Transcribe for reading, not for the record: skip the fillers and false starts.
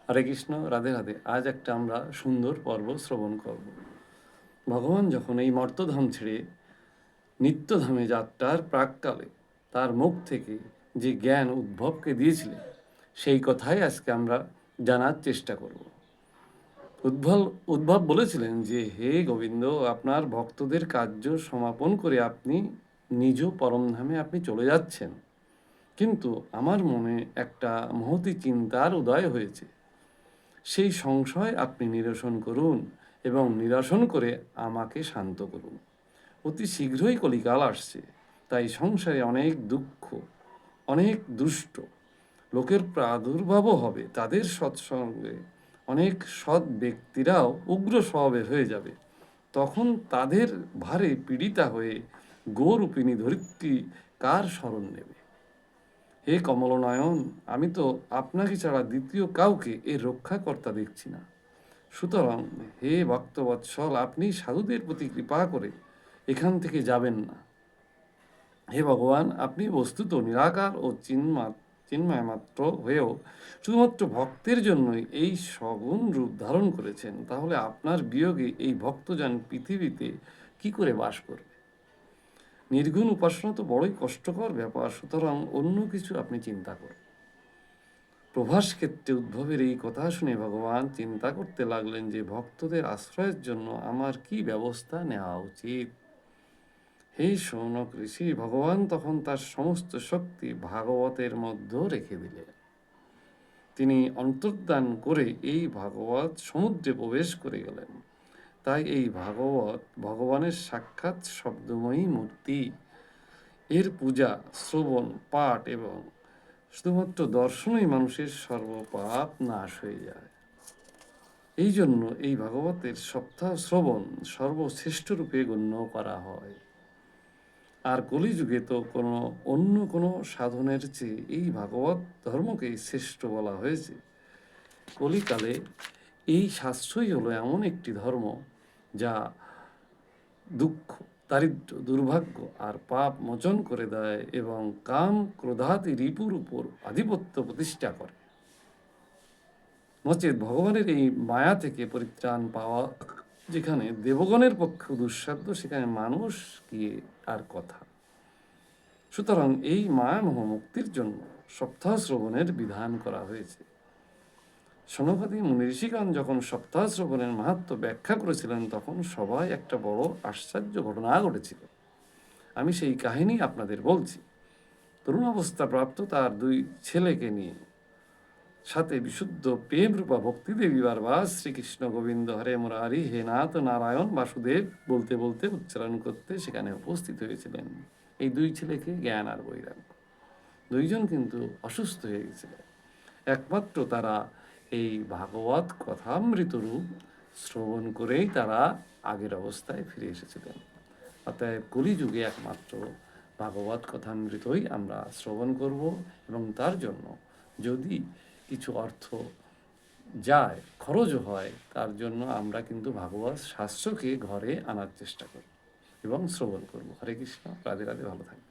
হরে কৃষ্ণ, রাধে রাধে। আজ একটা আমরা সুন্দর পর্ব শ্রবণ করব। ভগবান যখন এই মর্তধাম ছেড়ে নিত্যধামে যাত্রার প্রাককালে তার মুখ থেকে যে জ্ঞান উদ্ভবকে দিয়েছিলেন, সেই কথাই আজকে আমরা জানার চেষ্টা করব। উদ্ভব উদ্ভব বলেছিলেন যে, হে গোবিন্দ, আপনার ভক্তদের কার্য সমাপন করে আপনি নিজ পরমধামে আপনি চলে যাচ্ছেন, কিন্তু আমার মনে একটা মহতী চিন্তার উদয় হয়েছে। সেই সংশয় আপনি নিরসন করুন এবং নিরসন করে আমাকে শান্ত করুন। অতি শীঘ্রই কলিকাল আসছে, তাই সংসারে অনেক দুঃখ, অনেক দুষ্ট লোকের প্রাদুর্ভাবও হবে। তাদের সৎসঙ্গে অনেক সৎ ব্যক্তিরাও উগ্র স্বভাবের হয়ে যাবে। তখন তাদের ভারে পীড়িতা হয়ে গোরূপিণী ধরিত্রী কার শরণ নেবে? হে কমলনয়ন, আমি তো আপনাকে ছাড়া দ্বিতীয় কাউকে এর রক্ষাকর্তা দেখছি না। সুতরাং হে ভক্তবৎসল, আপনি সাধুদের প্রতি কৃপা করে এখান থেকে যাবেন না। হে ভগবান, আপনি বস্তুত নিরাকার ও চিন্ময় মাত্র হয়েও শুধুমাত্র ভক্তের জন্যই এই সগুণ রূপ ধারণ করেছেন। তাহলে আপনার বিয়োগে এই ভক্তজন পৃথিবীতে কি করে বাস করবে? নির্গুণ উপাসনা তো বড়ই কষ্টকর ব্যাপার, সুতরাং অন্য কিছু আপনি চিন্তা করুন। প্রভাস ক্ষেত্রে উদ্ভবের এই কথা শুনে ভগবান চিন্তা করতে লাগলেন যে ভক্তদের আশ্রয়ের জন্য আমার কি ব্যবস্থা নেওয়া উচিত। হে শৌনক ঋষি, ভগবান তখন তার সমস্ত শক্তি ভাগবতের মধ্যে রেখে দিলেন। তিনি অন্তর্ধান করে এই ভাগবত সমুদ্রে প্রবেশ করে গেলেন। তাই এই ভাগবত ভগবানের সাক্ষাৎ শব্দময়ী মূর্তি। এর পূজা, শ্রবণ, পাঠ এবং শুধুমাত্র দর্শনই মানুষের সর্বপাপ নাশ হয়ে যায়। এই জন্য এই ভাগবতের সপ্তাহ শ্রবণ সর্বশ্রেষ্ঠ রূপে গণ্য করা হয়। আর কলিযুগে তো অন্য কোনো সাধনের চেয়ে এই ভাগবত ধর্মকেই শ্রেষ্ঠ বলা হয়েছে। কলিকালে এই শাস্ত্রই হলো এমন একটি ধর্ম যা দুঃখ, দারিদ্র, দুর্ভাগ্য আর পাপ মোচন করে দেয় এবং কাম ক্রোধাদি রিপুর উপর আধিপত্য প্রতিষ্ঠা করে। নচেৎ ভগবানের এই মায়া থেকে পরিত্রাণ পাওয়া যেখানে দেবগণের পক্ষে দুঃসাধ্য, সেখানে মানুষ কি আর কথা। সুতরাং এই মায়ামোহ মুক্তির জন্য সপ্তাহ শ্রবণের বিধান করা হয়েছে। সনকাদি মুনি ঋষিগণ যখন সপ্তাহ শ্রবণের মাহাত্ম্য ব্যাখ্যা করেছিলেন, তখন সবাই একটা বড় আশ্চর্য ঘটনা ঘটেছিল। আমি সেই কাহিনী আপনাদের বলছি। তরুণ অবস্থা প্রাপ্ত তার 2 ছেলেকে নিয়ে সাথে বিশুদ্ধ প্রেম রূপা ভক্তিদেবী বারবার শ্রীকৃষ্ণ গোবিন্দ হরে মুরারি হে নাথ নারায়ণ বাসুদেব বলতে বলতে উচ্চারণ করতে সেখানে উপস্থিত হয়েছিলেন। এই 2 ছেলেকে জ্ঞান আর বৈরাগ্য, 2 জন কিন্তু অসুস্থ হয়ে গেছিলেন। একমাত্র তারা এই ভাগবত কথামৃত রূপ শ্রবণ করেই তারা আগের অবস্থায় ফিরে এসেছিলেন। অতএব কলিযুগে একমাত্র ভাগবত কথামৃতই আমরা শ্রবণ করব, এবং তার জন্য যদি কিছু অর্থ যায়, খরচ হয়, তার জন্য আমরা কিন্তু ভাগবত শাস্ত্রকে ঘরে আনার চেষ্টা করব এবং শ্রবণ করব। হরে কৃষ্ণ, রাধে রাধে, ভালো থাকবেন।